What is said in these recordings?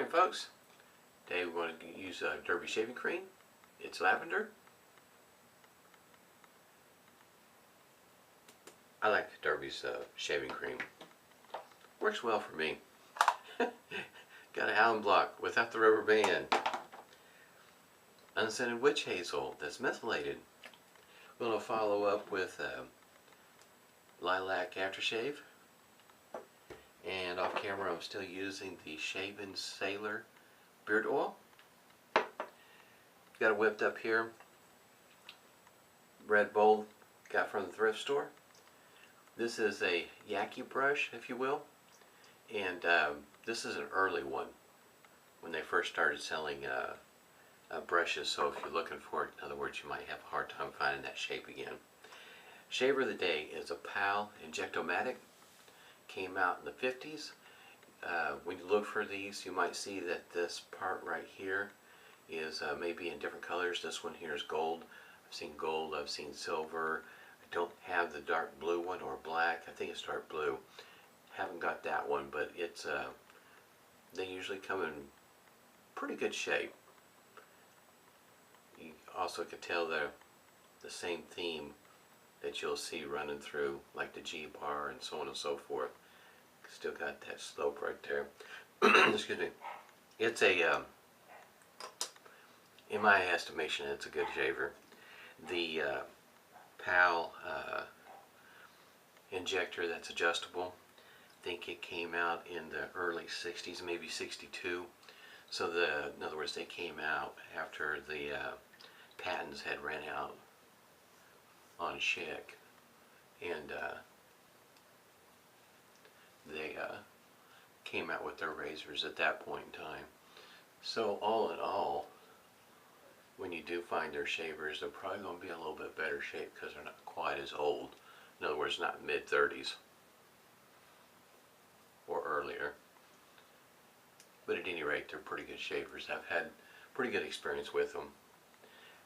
Morning, folks. Today we're going to use Derby shaving cream. It's lavender. I like Derby's shaving cream. Works well for me. Got an alum block without the rubber band. Unscented witch hazel that's methylated. We're going to follow up with Lilac aftershave. And off camera I'm still using the Shaven Sailor Beard oil. Got it whipped up here. Red bowl got from the thrift store. This is a Yaqi brush, if you will. And this is an early one when they first started selling brushes, so if you're looking for it, in other words, you might have a hard time finding that shape again. Shaver of the day is a PAA Injectomatic. Came out in the 50s. When you look for these, you might see that this part right here is maybe in different colors. This one here is gold. I've seen gold, I've seen silver. I don't have the dark blue one or black. I think it's dark blue. Haven't got that one, but it's they usually come in pretty good shape. You also can tell they're the same theme that you'll see running through, like the G bar and so on and so forth. Still got that slope right there. Excuse me. It's a, in my estimation, it's a good shaver. The PAL injector that's adjustable, I think it came out in the early 60s, maybe 62. So in other words, they came out after the patents had ran out on Schick, and they came out with their razors at that point in time. So all in all, when you do find their shavers, they're probably going to be a little bit better shape because they're not quite as old. In other words, not mid-30s or earlier. But at any rate, they're pretty good shavers. I've had pretty good experience with them,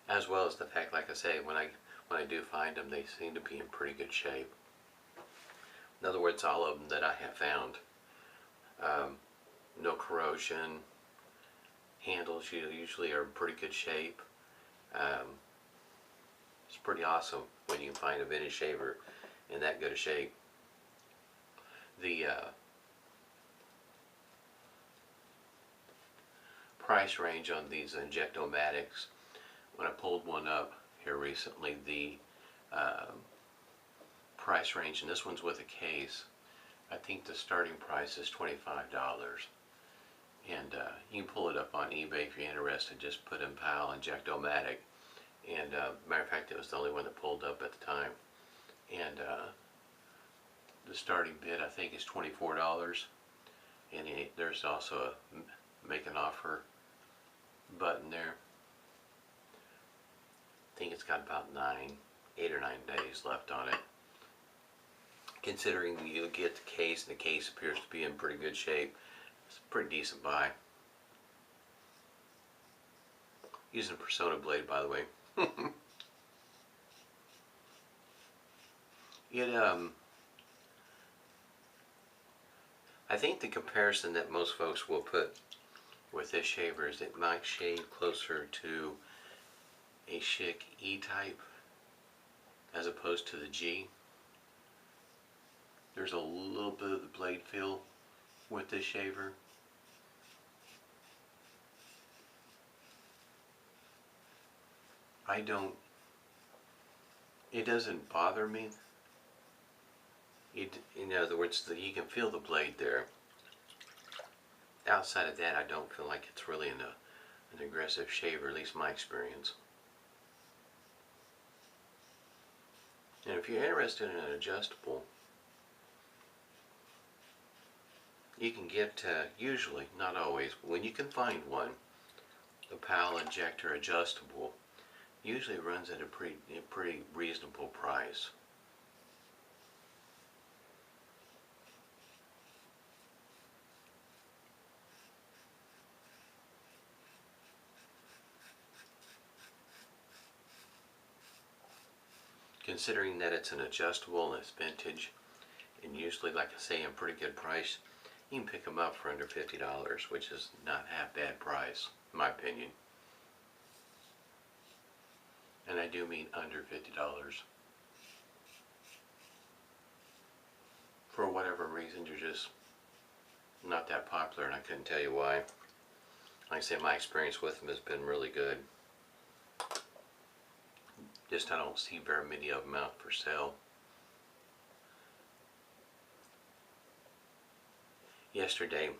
as well as the fact, like I say, when I do find them, they seem to be in pretty good shape. In other words, all of them that I have found, no corrosion, handles usually are in pretty good shape. It's pretty awesome when you can find a vintage shaver in that good a shape. The price range on these Injectomatics, when I pulled one up here recently, the price range, and this one's with a case, I think the starting price is $25. And you can pull it up on eBay if you're interested. Just put in PAL Injectomatic. And matter of fact, it was the only one that pulled up at the time. And the starting bid, I think, is $24. And there's also a make an offer button there. I think it's got about 8 or 9 days left on it. Considering you get the case, and the case appears to be in pretty good shape, it's a pretty decent buy. Using a Personna blade, by the way. I think the comparison that most folks will put with this shaver is it might shade closer to a Schick E-type as opposed to the G. There's a little bit of the blade feel with this shaver. It doesn't bother me. In other words, you can feel the blade there. Outside of that, I don't feel like it's really an aggressive shaver, at least my experience. And if you're interested in an adjustable, you can get, usually, not always, but when you can find one, the PAL injector adjustable usually runs at a pretty reasonable price. Considering that it's an adjustable and it's vintage, and usually, like I say, in pretty good price, you can pick them up for under $50, which is not half bad price, in my opinion. And I do mean under $50. For whatever reason, they're just not that popular, and I couldn't tell you why. Like I say, my experience with them has been really good. Just I don't see very many of them out for sale. Yesterday,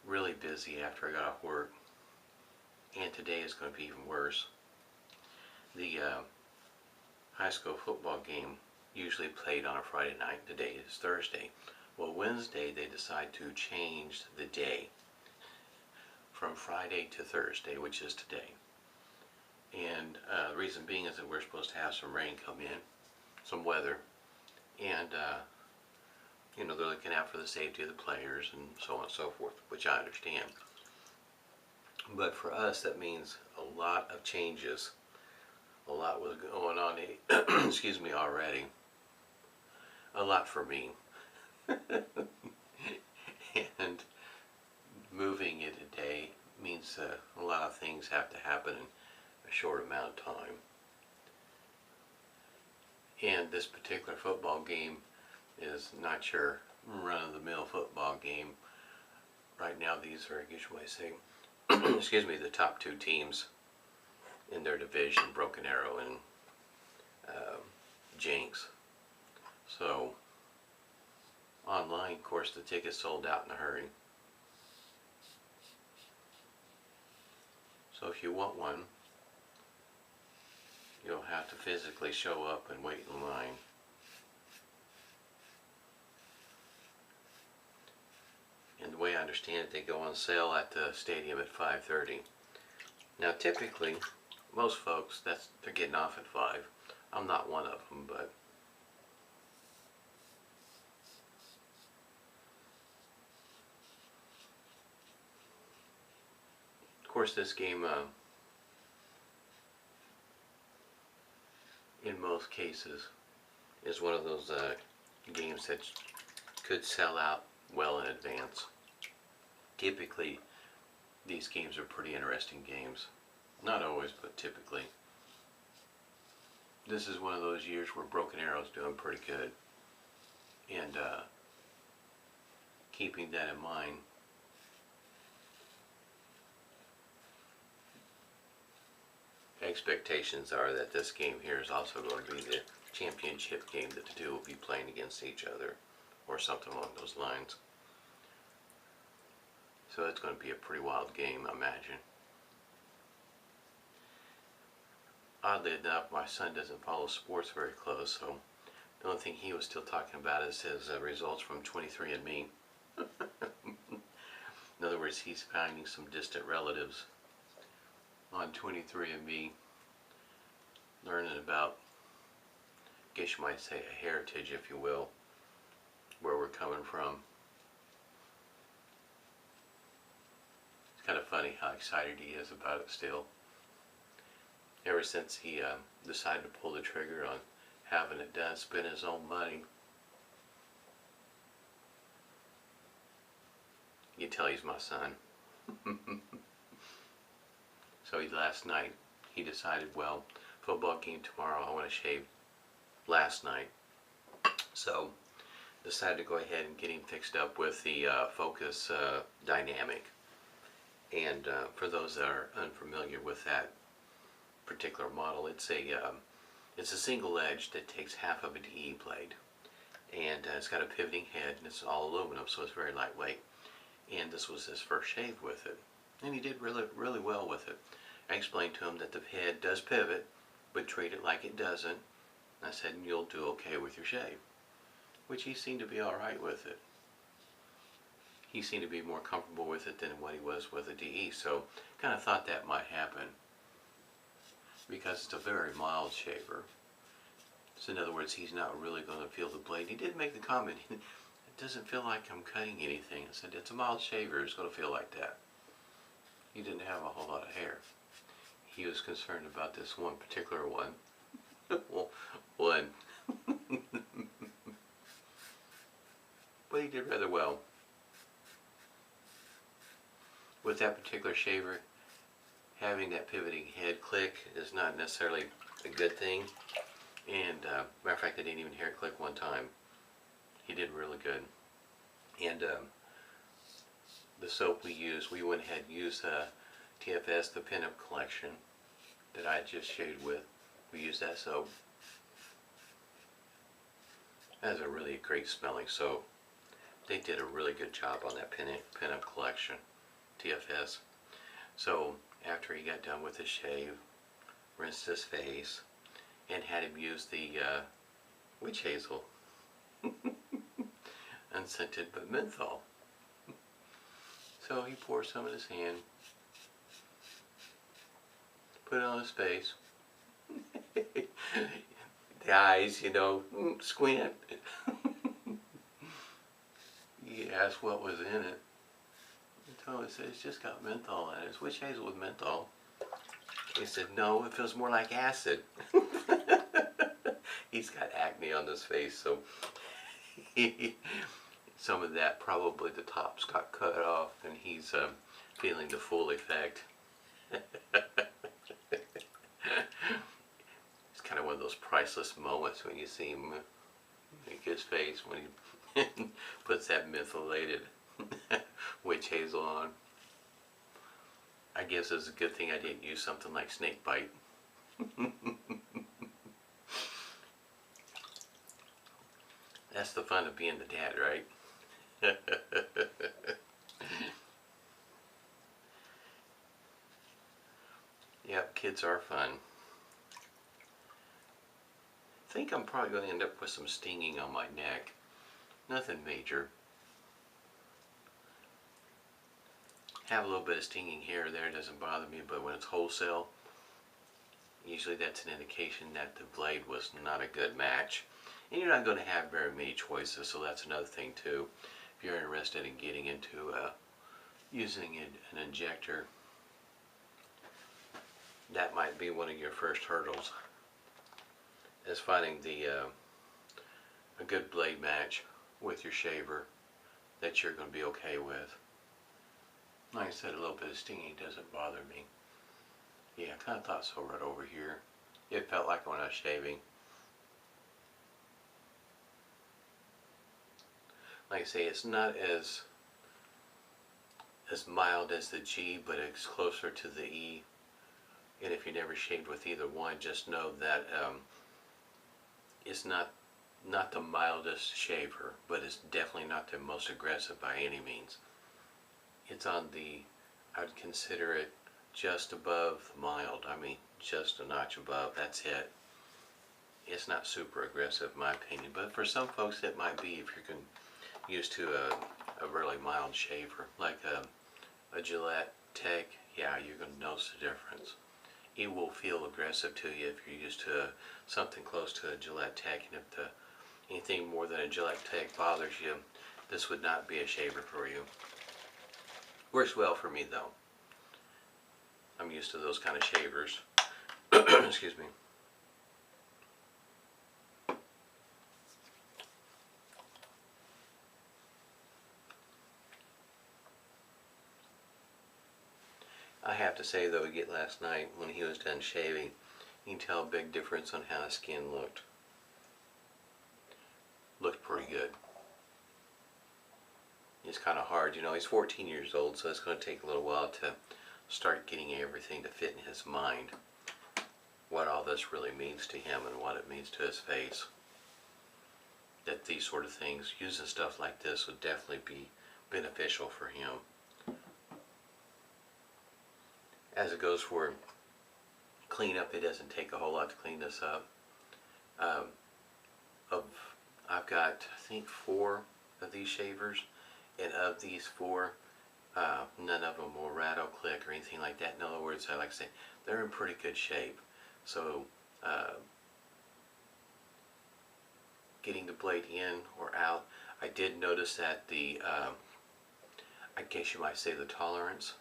really busy after I got off work, and today is going to be even worse. The high school football game usually played on a Friday night. Today is Thursday. Well, Wednesday they decide to change the day from Friday to Thursday, which is today. And the reason being is that we're supposed to have some rain come in, some weather, and you know, they're looking out for the safety of the players and so on and so forth, which I understand. But for us, that means a lot of changes. A lot was going on, excuse me, already. A lot for me. And moving it a day means a lot of things have to happen in a short amount of time. And this particular football game is not your run-of-the-mill football game. Right now, these are, I guess you might say, excuse me, the top two teams in their division, Broken Arrow and Jinx. So, online, of course, the tickets sold out in a hurry. So if you want one, you'll have to physically show up and wait in line. And the way I understand it, they go on sale at the stadium at 5:30. Now typically, most folks, they're getting off at 5. I'm not one of them, but of course this game, in most cases, is one of those games that could sell out well in advance. Typically, these games are pretty interesting games. Not always, but typically. This is one of those years where Broken Arrow's doing pretty good. And keeping that in mind, expectations are that this game here is also going to be the championship game that the two will be playing against each other, or something along those lines. So it's going to be a pretty wild game, I imagine. Oddly enough, my son doesn't follow sports very close, so the only thing he was still talking about is his results from 23andMe. In other words, he's finding some distant relatives on 23andMe, learning about, I guess you might say, a heritage, if you will, where we're coming from. It's kind of funny how excited he is about it still. Ever since he decided to pull the trigger on having it done, spend his own money. You tell he's my son. So last night he decided, well, football game tomorrow, I want to shave last night. So decided to go ahead and get him fixed up with the Focus Dynamic. And for those that are unfamiliar with that particular model, it's a single edge that takes half of a DE blade, and it's got a pivoting head, and it's all aluminum, so it's very lightweight. And this was his first shave with it, and he did really well with it. I explained to him that the head does pivot, but treat it like it doesn't. I said, and you'll do okay with your shave, which he seemed to be all right with it. He seemed to be more comfortable with it than what he was with a DE, so kind of thought that might happen, because it's a very mild shaver. So in other words, he's not really going to feel the blade. He did make the comment, it doesn't feel like I'm cutting anything. I said, it's a mild shaver, it's going to feel like that. He didn't have a whole lot of hair. He was concerned about this one particular one. One. But he did rather well. with that particular shaver, having that pivoting head click is not necessarily a good thing. And matter of fact, I didn't even hair click one time. He did really good. And the soap we used, we went ahead and used TFS, the Pinup collection that I just shaved with. We used that soap. That's a really great smelling soap. They did a really good job on that Pinup collection, TFS. So after he got done with his shave, rinsed his face, and had him use the witch hazel, unscented but menthol. So he poured some in his hand, put it on his face. The eyes, you know, squint. He asked what was in it. I told him, I said, it's just got menthol in it. It's witch hazel with menthol. He said, no, it feels more like acid. He's got acne on his face, so some of that, probably the tops got cut off, and he's feeling the full effect. It's kind of one of those priceless moments when you see him make his face when he puts that mentholated witch hazel on. I guess it's a good thing I didn't use something like snake bite. That's the fun of being the dad, right? Yep, kids are fun. I think I'm probably going to end up with some stinging on my neck. Nothing major. Have a little bit of stinging here or there, doesn't bother me, but when it's wholesale, usually that's an indication that the blade was not a good match. And you're not going to have very many choices, so that's another thing too. If you're interested in getting into using an injector, that might be one of your first hurdles, is finding a good blade match with your shaver that you're going to be okay with. Like I said, a little bit of stinging doesn't bother me. Yeah, I kind of thought so right over here. It felt like when I was shaving. Like I say, it's not as mild as the G, but it's closer to the E. And if you never shaved with either one, just know that it's not the mildest shaver, but it's definitely not the most aggressive by any means. It's on the, I would consider it just above mild. I mean, just a notch above, that's it. It's not super aggressive in my opinion, but for some folks it might be if you're used to a really mild shaver, like a Gillette Tech. Yeah, you're going to notice the difference. It will feel aggressive to you if you're used to something close to a Gillette Tech, and if anything more than a Gillette Tech bothers you, this would not be a shaver for you. Works well for me though. I'm used to those kind of shavers. Excuse me. I have to say though, last night when he was done shaving, you can tell a big difference on how his skin looked. Looked pretty good. It's kind of hard, you know, he's 14 years old, so it's going to take a little while to start getting everything to fit in his mind. What all this really means to him and what it means to his face. That these sort of things, using stuff like this, would definitely be beneficial for him. As it goes for cleanup, it doesn't take a whole lot to clean this up. I've got, I think, 4 of these shavers, and of these 4, none of them will rattle, click, or anything like that. In other words, I like to say, they're in pretty good shape. So, getting the blade in or out, I did notice that the, I guess you might say the tolerance.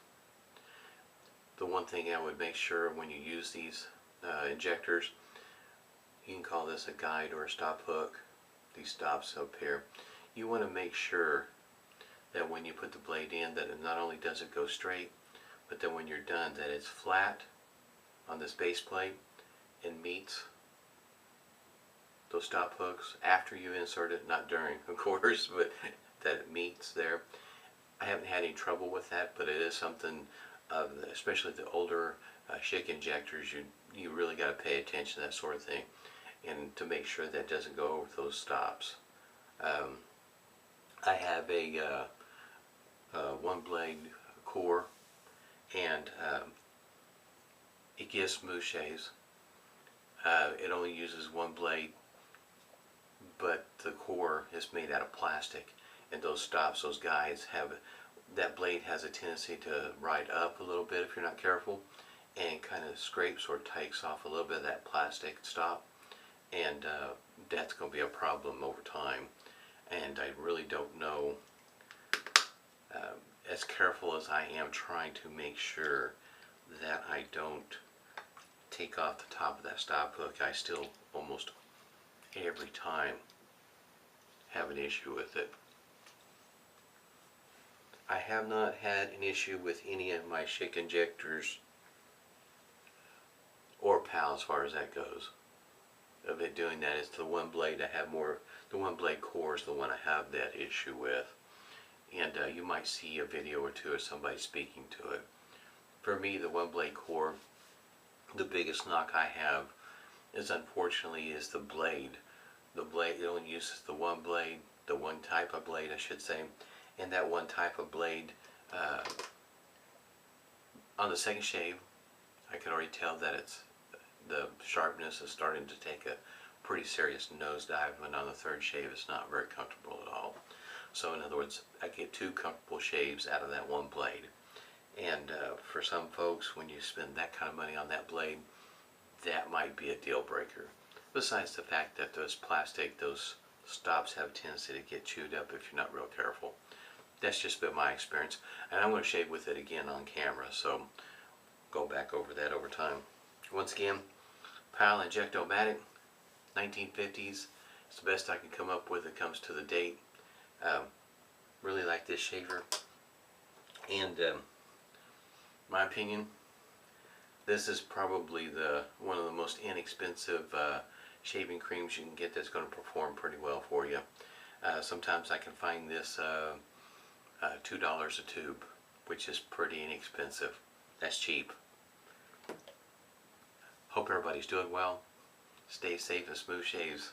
The one thing I would make sure when you use these injectors, you can call this a guide or a stop hook, these stops up here, you want to make sure that when you put the blade in, that it not only does it go straight, but then when you're done, that it's flat on this base plate and meets those stop hooks after you insert it, not during, of course, but that it meets there. I haven't had any trouble with that, but it is something, especially the older shake injectors, you really got to pay attention to that sort of thing, and to make sure that doesn't go over those stops. I have a one blade core, and it gives smooth shaves. It only uses one blade, but the core is made out of plastic, and those stops, those guides, that blade has a tendency to ride up a little bit if you're not careful, and kind of scrapes or takes off a little bit of that plastic stop, and that's going to be a problem over time. And I really don't know, as careful as I am trying to make sure that I don't take off the top of that stop hook, I still almost every time have an issue with it. I have not had an issue with any of my shake injectors or PAL as far as that goes, of it doing that. It's the one blade I have more, the one blade core is the one I have that issue with. And you might see a video or two of somebody speaking to it. For me, the one blade core, the biggest knock I have is, unfortunately, is the blade. The blade, it only uses the one blade, the one type of blade I should say, and that one type of blade, on the second shave, I can already tell that the sharpness is starting to take a pretty serious nosedive, and on the third shave it's not very comfortable at all. So in other words, I get 2 comfortable shaves out of that one blade. And for some folks, when you spend that kind of money on that blade, that might be a deal breaker. Besides the fact that those stops have a tendency to get chewed up if you're not real careful. That's just been my experience. And I'm going to shave with it again on camera, so go back over that over time. Once again, PAL Injectomatic, 1950s. It's the best I can come up with when it comes to the date. Really like this shaver, and my opinion, this is probably one of the most inexpensive shaving creams you can get that's going to perform pretty well for you. Sometimes I can find this $2 a tube, which is pretty inexpensive. That's cheap. Hope everybody's doing well. Stay safe and smooth shaves.